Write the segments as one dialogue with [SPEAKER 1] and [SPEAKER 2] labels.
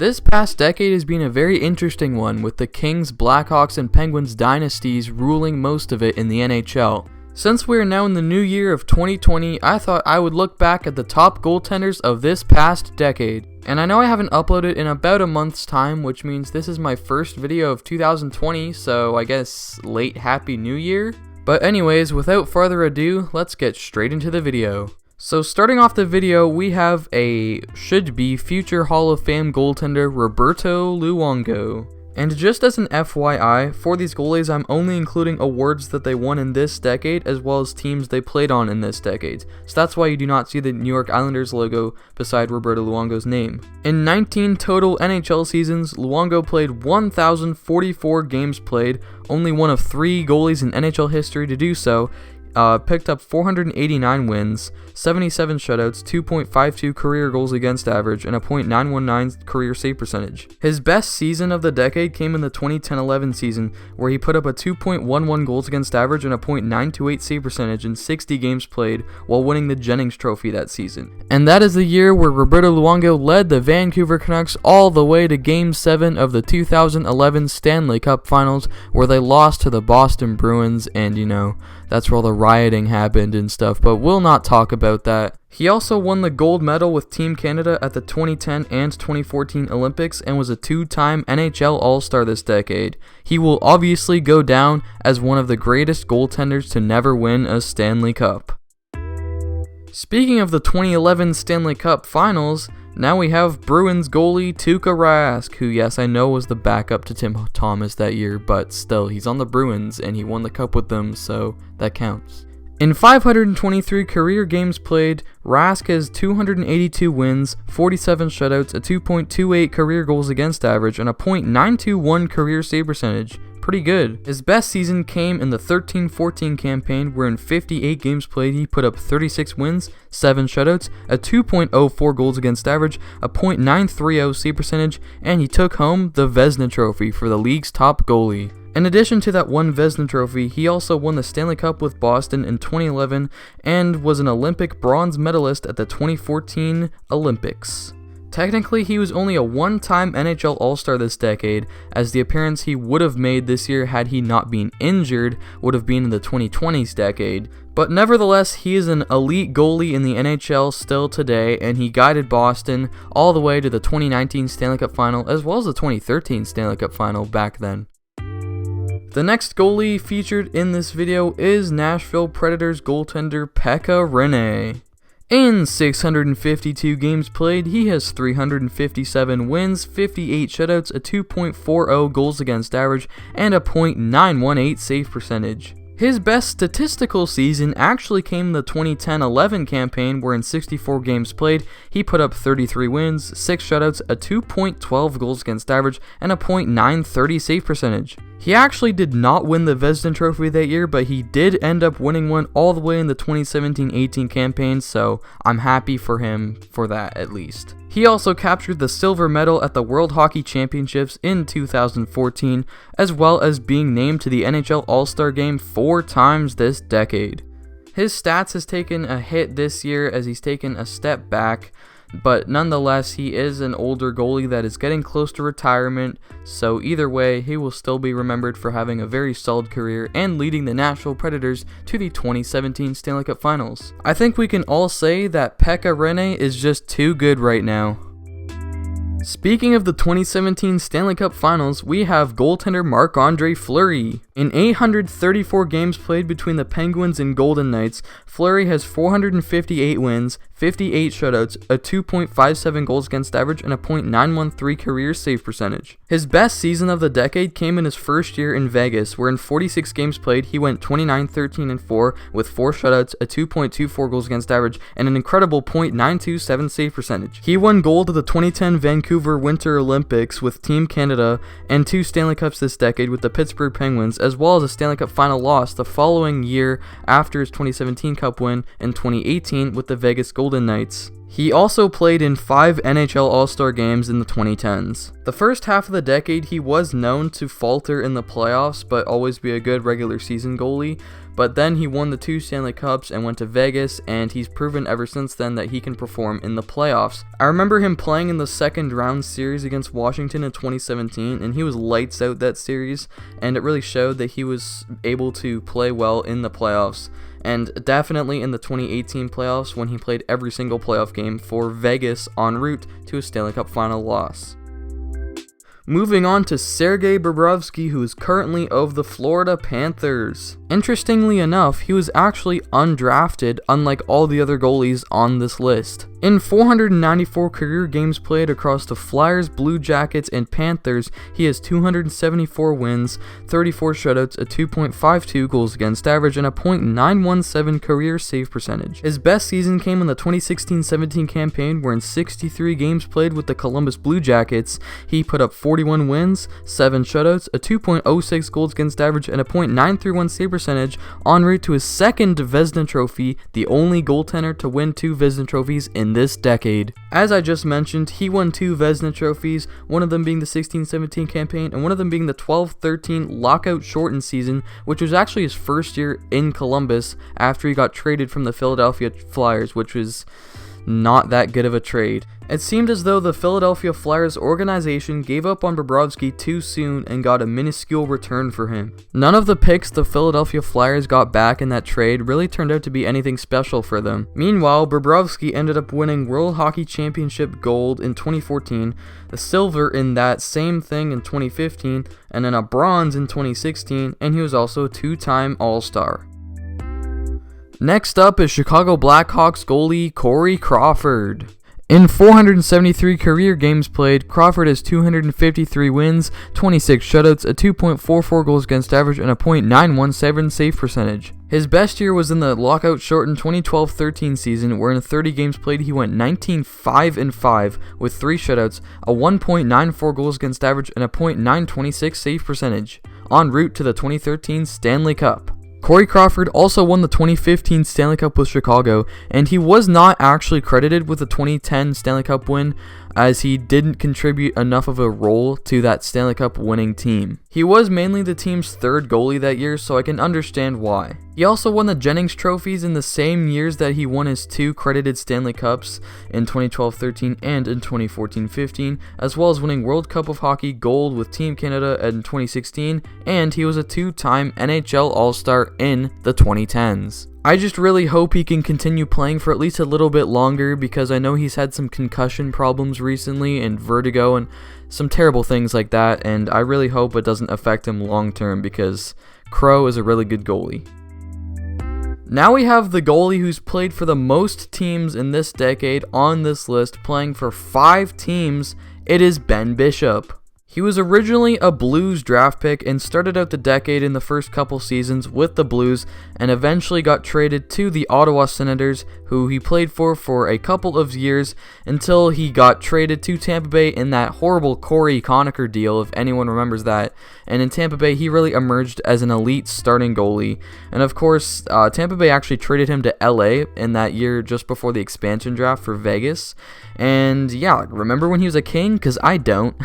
[SPEAKER 1] This past decade has been a very interesting one, with the Kings, Blackhawks, and Penguins dynasties ruling most of it in the NHL. Since we are now in the new year of 2020, I thought I would look back at the top goaltenders of this past decade. And I know I haven't uploaded in about a month's time, which means this is my first video of 2020, so I guess late Happy New Year? But anyways, without further ado, let's get straight into the video. So starting off the video, we have a should-be future Hall of Fame goaltender, Roberto Luongo. And just as an FYI, for these goalies I'm only including awards that they won in this decade as well as teams they played on in this decade. So that's why you do not see the New York Islanders logo beside Roberto Luongo's name. In 19 total NHL seasons, Luongo played 1,044 games played, only one of 3 goalies in NHL history to do so. Picked up 489 wins, 77 shutouts, 2.52 career goals against average, and a .919 career save percentage. His best season of the decade came in the 2010-11 season, where he put up a 2.11 goals against average and a .928 save percentage in 60 games played, while winning the Jennings Trophy that season. And that is the year where Roberto Luongo led the Vancouver Canucks all the way to Game 7 of the 2011 Stanley Cup Finals, where they lost to the Boston Bruins, and that's where all the rioting happened and stuff, but we'll not talk about that. He also won the gold medal with Team Canada at the 2010 and 2014 Olympics and was a 2-time NHL All-Star this decade. He will obviously go down as one of the greatest goaltenders to never win a Stanley Cup. Speaking of the 2011 Stanley Cup Finals, now we have Bruins goalie Tuukka Rask, who, yes, I know was the backup to Tim Thomas that year, but still, he's on the Bruins and he won the cup with them, so that counts. In 523 career games played, Rask has 282 wins, 47 shutouts, a 2.28 career goals against average, and a .921 career save percentage. Pretty good. His best season came in the 13-14 campaign, where in 58 games played he put up 36 wins, 7 shutouts, a 2.04 goals against average, a .930 save percentage, and he took home the Vezina Trophy for the league's top goalie. In addition to that one Vezina Trophy, he also won the Stanley Cup with Boston in 2011 and was an Olympic bronze medalist at the 2014 Olympics. Technically, he was only a one-time NHL All-Star this decade, as the appearance he would have made this year had he not been injured would have been in the 2020s decade. But nevertheless, he is an elite goalie in the NHL still today, and he guided Boston all the way to the 2019 Stanley Cup Final as well as the 2013 Stanley Cup Final back then. The next goalie featured in this video is Nashville Predators goaltender Pekka Rinne. In 652 games played, he has 357 wins, 58 shutouts, a 2.40 goals against average, and a .918 save percentage. His best statistical season actually came in the 2010-11 campaign, where in 64 games played, he put up 33 wins, 6 shutouts, a 2.12 goals against average, and a .930 save percentage. He actually did not win the Vezina Trophy that year, but he did end up winning one all the way in the 2017-18 campaign, so I'm happy for him for that at least. He also captured the silver medal at the World Hockey Championships in 2014, as well as being named to the NHL All-Star Game 4 times this decade. His stats has taken a hit this year as he's taken a step back, but nonetheless, he is an older goalie that is getting close to retirement, so either way, he will still be remembered for having a very solid career and leading the Nashville Predators to the 2017 Stanley Cup Finals. I think we can all say that Pekka Rinne is just too good right now. Speaking of the 2017 Stanley Cup Finals, we have goaltender MarcAndre Fleury. In 834 games played between the Penguins and Golden Knights, Fleury has 458 wins, 58 shutouts, a 2.57 goals against average, and a .913 career save percentage. His best season of the decade came in his first year in Vegas, where in 46 games played, he went 29-13-4 with 4 shutouts, a 2.24 goals against average, and an incredible .927 save percentage. He won gold at the 2010 Vancouver Winter Olympics with Team Canada and 2 Stanley Cups this decade with the Pittsburgh Penguins, as well as a Stanley Cup final loss the following year after his 2017 Cup win in 2018 with the Vegas Golden Golden Knights. He also played in 5 NHL All-Star games in the 2010s. The first half of the decade, he was known to falter in the playoffs, but always be a good regular season goalie. But then he won the 2 Stanley Cups and went to Vegas, and he's proven ever since then that he can perform in the playoffs. I remember him playing in the second round series against Washington in 2017, and he was lights out that series, and it really showed that he was able to play well in the playoffs. And definitely in the 2018 playoffs when he played every single playoff game for Vegas en route to a Stanley Cup final loss. Moving on to Sergei Bobrovsky, who is currently of the Florida Panthers. Interestingly enough, he was actually undrafted, unlike all the other goalies on this list. In 494 career games played across the Flyers, Blue Jackets, and Panthers, he has 274 wins, 34 shutouts, a 2.52 goals against average, and a .917 career save percentage. His best season came in the 2016-17 campaign, where in 63 games played with the Columbus Blue Jackets, he put up 41 wins, 7 shutouts, a 2.06 goals against average, and a .931 save percentage, en route to his second Vezina Trophy, the only goaltender to win 2 Vezina Trophies in this decade. As I just mentioned, he won 2 Vezina Trophies, one of them being the 16-17 campaign, and one of them being the 12-13 lockout shortened season, which was actually his first year in Columbus after he got traded from the Philadelphia Flyers, which was not that good of a trade. It seemed as though the Philadelphia Flyers organization gave up on Bobrovsky too soon and got a minuscule return for him. None of the picks the Philadelphia Flyers got back in that trade really turned out to be anything special for them. Meanwhile, Bobrovsky ended up winning World Hockey Championship gold in 2014, a silver in that same thing in 2015, and then a bronze in 2016, and he was also a 2-time All-Star. Next up is Chicago Blackhawks goalie Corey Crawford. In 473 career games played, Crawford has 253 wins, 26 shutouts, a 2.44 goals against average, and a .917 save percentage. His best year was in the lockout-shortened 2012-13 season, where in 30 games played he went 19-5-5 with 3 shutouts, a 1.94 goals against average, and a .926 save percentage, en route to the 2013 Stanley Cup. Corey Crawford also won the 2015 Stanley Cup with Chicago, and he was not actually credited with the 2010 Stanley Cup win, as he didn't contribute enough of a role to that Stanley Cup winning team. He was mainly the team's 3rd goalie that year, so I can understand why. He also won the Jennings trophies in the same years that he won his 2 credited Stanley Cups in 2012-13 and in 2014-15, as well as winning World Cup of Hockey gold with Team Canada in 2016, and he was a 2-time NHL All-Star in the 2010s. I just really hope he can continue playing for at least a little bit longer, because I know he's had some concussion problems recently and vertigo and some terrible things like that, and I really hope it doesn't affect him long term, because Crow is a really good goalie. Now we have the goalie who's played for the most teams in this decade on this list, playing for 5 teams. It is Ben Bishop. He was originally a Blues draft pick and started out the decade in the first couple seasons with the Blues, and eventually got traded to the Ottawa Senators, who he played for a couple of years until he got traded to Tampa Bay in that horrible Corey Conacher deal, if anyone remembers that. And in Tampa Bay, he really emerged as an elite starting goalie. And of course, Tampa Bay actually traded him to LA in that year just before the expansion draft for Vegas. And yeah, remember when he was a King? Because I don't.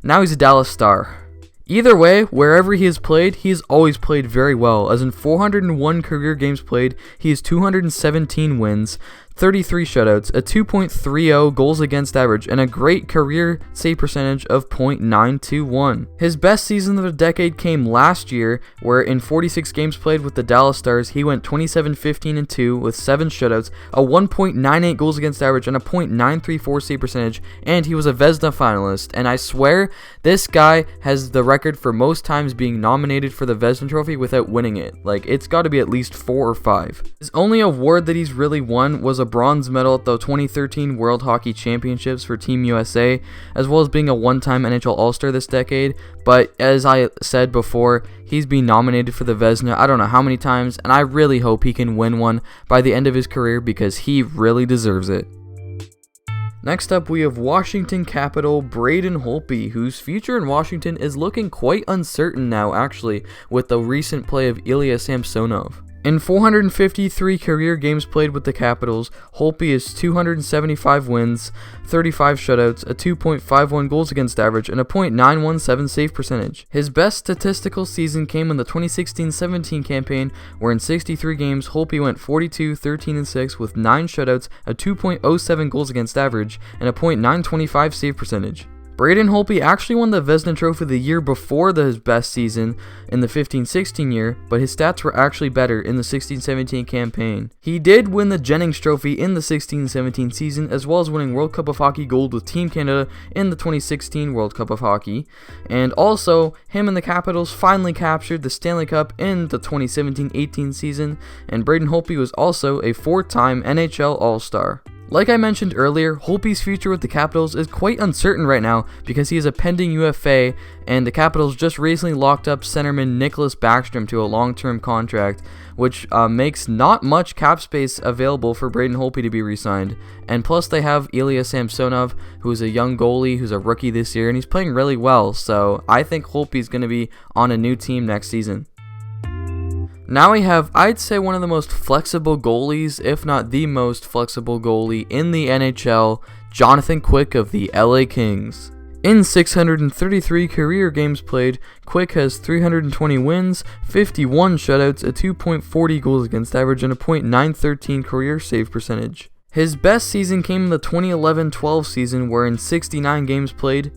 [SPEAKER 1] Now he's a Dallas Star. Either way, wherever he has played, he has always played very well, as in 401 career games played, he has 217 wins, 33 shutouts, a 2.30 goals against average, and a great career save percentage of .921. His best season of the decade came last year, where in 46 games played with the Dallas Stars, he went 27-15-2 with 7 shutouts, a 1.98 goals against average, and a .934 save percentage, and he was a Vezina finalist. And I swear, this guy has the record for most times being nominated for the Vezina Trophy without winning it. Like, it's got to be at least 4 or 5. His only award that he's really won was a bronze medal at the 2013 World Hockey Championships for Team USA, as well as being a 1-time NHL All-Star this decade. But as I said before, he's been nominated for the Vezina I don't know how many times, and I really hope he can win one by the end of his career, because he really deserves it. Next up, we have Washington Capital Braden Holtby, whose future in Washington is looking quite uncertain now, actually, with the recent play of Ilya Samsonov. In 453 career games played with the Capitals, Holtby is 275 wins, 35 shutouts, a 2.51 goals against average, and a .917 save percentage. His best statistical season came in the 2016-17 campaign, where in 63 games, Holtby went 42, 13, and 6 with 9 shutouts, a 2.07 goals against average, and a .925 save percentage. Braden Holtby actually won the Vezina Trophy the year before his best season in the 15-16 year, but his stats were actually better in the 16-17 campaign. He did win the Jennings Trophy in the 16-17 season, as well as winning World Cup of Hockey gold with Team Canada in the 2016 World Cup of Hockey. And also, him and the Capitals finally captured the Stanley Cup in the 2017-18 season, and Braden Holtby was also a 4-time NHL All-Star. Like I mentioned earlier, Holtby's future with the Capitals is quite uncertain right now because he is a pending UFA, and the Capitals just recently locked up centerman Nicholas Backstrom to a long-term contract, which makes not much cap space available for Braden Holtby to be re-signed. And plus they have Ilya Samsonov, who is a young goalie who's a rookie this year, and he's playing really well, so I think Holtby's going to be on a new team next season. Now we have, I'd say, one of the most flexible goalies, if not the most flexible goalie in the NHL, Jonathan Quick of the LA Kings. In 633 career games played, Quick has 320 wins, 51 shutouts, a 2.40 goals against average, and a .913 career save percentage. His best season came in the 2011-12 season, where in 69 games played,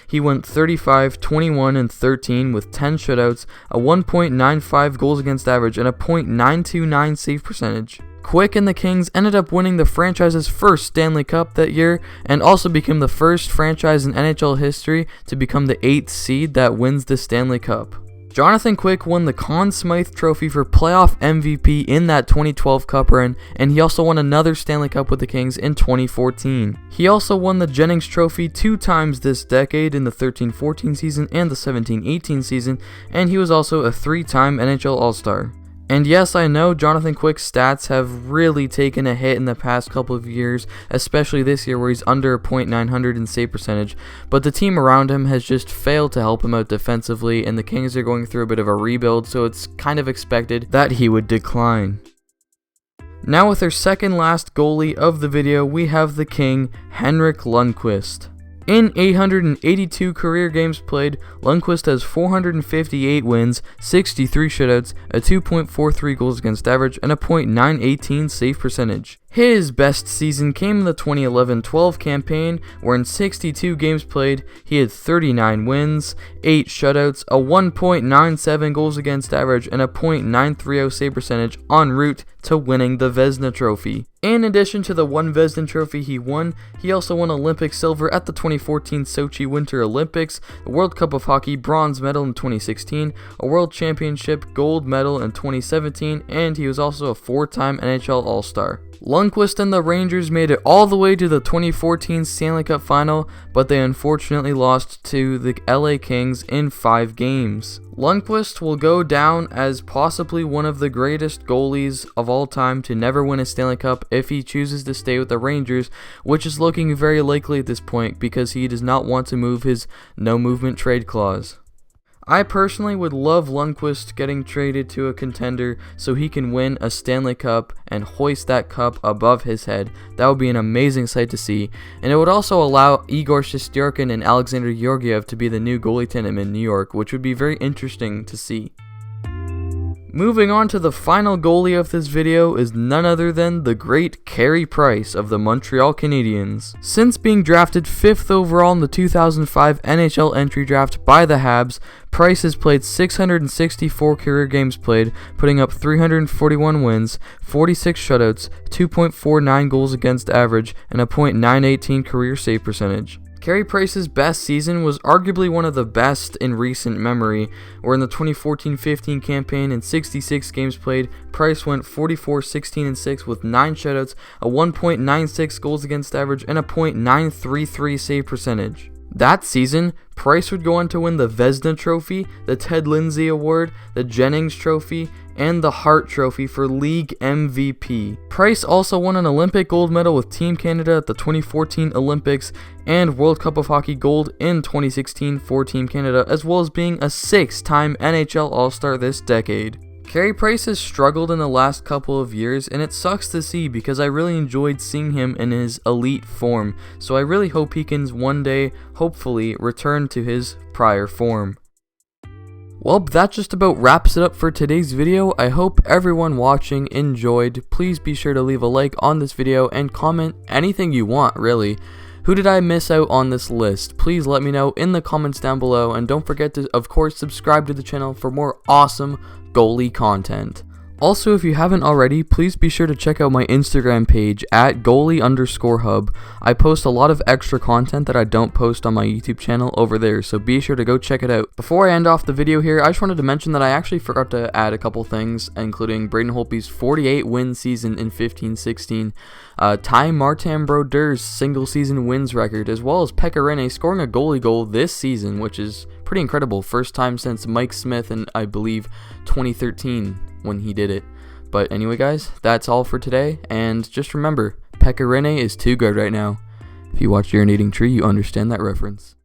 [SPEAKER 1] he went 35, 21, and 13 with 10 shutouts, a 1.95 goals against average, and a .929 save percentage. Quick and the Kings ended up winning the franchise's first Stanley Cup that year, and also became the first franchise in NHL history to become the 8th seed that wins the Stanley Cup. Jonathan Quick won the Conn Smythe Trophy for playoff MVP in that 2012 Cup run, and he also won another Stanley Cup with the Kings in 2014. He also won the Jennings Trophy 2 times this decade in the 13-14 season and the 17-18 season, and he was also a 3-time NHL All-Star. And yes, I know Jonathan Quick's stats have really taken a hit in the past couple of years, especially this year where he's under a .900 in save percentage, but the team around him has just failed to help him out defensively, and the Kings are going through a bit of a rebuild, so it's kind of expected that he would decline. Now with our second last goalie of the video, we have the King, Henrik Lundqvist. In 882 career games played, Lundqvist has 458 wins, 63 shutouts, a 2.43 goals against average, and a .918 save percentage. His best season came in the 2011-12 campaign, where in 62 games played, he had 39 wins, 8 shutouts, a 1.97 goals against average, and a .930 save percentage en route to winning the Vezina Trophy. In addition to the one Vezina Trophy he won, he also won Olympic silver at the 2014 Sochi Winter Olympics, the World Cup of Hockey bronze medal in 2016, a World Championship gold medal in 2017, and he was also a 4-time NHL All-Star. Lundqvist and the Rangers made it all the way to the 2014 Stanley Cup Final, but they unfortunately lost to the LA Kings in 5 games. Lundqvist will go down as possibly one of the greatest goalies of all time to never win a Stanley Cup if he chooses to stay with the Rangers, which is looking very likely at this point because he does not want to move his no-movement trade clause. I personally would love Lundqvist getting traded to a contender so he can win a Stanley Cup and hoist that cup above his head. That would be an amazing sight to see, and it would also allow Igor Shesterkin and Alexander Georgiev to be the new goalie tandem in New York, which would be very interesting to see. Moving on to the final goalie of this video is none other than the great Carey Price of the Montreal Canadiens. Since being drafted 5th overall in the 2005 NHL entry draft by the Habs, Price has played 664 career games played, putting up 341 wins, 46 shutouts, 2.49 goals against average, and a .918 career save percentage. Carey Price's best season was arguably one of the best in recent memory, where in the 2014-15 campaign in 66 games played, Price went 44, 16, and 6 with 9 shutouts, a 1.96 goals against average, and a .933 save percentage. That season, Price would go on to win the Vezina Trophy, the Ted Lindsay Award, the Jennings Trophy, and the Hart Trophy for League MVP. Price also won an Olympic gold medal with Team Canada at the 2014 Olympics and World Cup of Hockey gold in 2016 for Team Canada, as well as being a 6-time NHL All-Star this decade. Carey Price has struggled in the last couple of years, and it sucks to see because I really enjoyed seeing him in his elite form, so I really hope he can one day, hopefully, return to his prior form. Well, that just about wraps it up for today's video. I hope everyone watching enjoyed. Please be sure to leave a like on this video and comment anything you want, really. Who did I miss out on this list? Please let me know in the comments down below, and don't forget to, of course, subscribe to the channel for more awesome goalie content. Also, if you haven't already, please be sure to check out my Instagram page at @goalie_hub. I post a lot of extra content that I don't post on my YouTube channel over there, so be sure to go check it out. Before I end off the video here, I just wanted to mention that I actually forgot to add a couple things, including Braden Holtby's 48-win season in 15-16, Martin Brodeur's single-season wins record, as well as Pekka Rinne scoring a goalie goal this season, which is pretty incredible. First time since Mike Smith in, I believe, 2013 when he did it. But anyway, guys, that's all for today, and just remember, Pekka Rinne is too good right now. If you watch Urinating Tree, you understand that reference.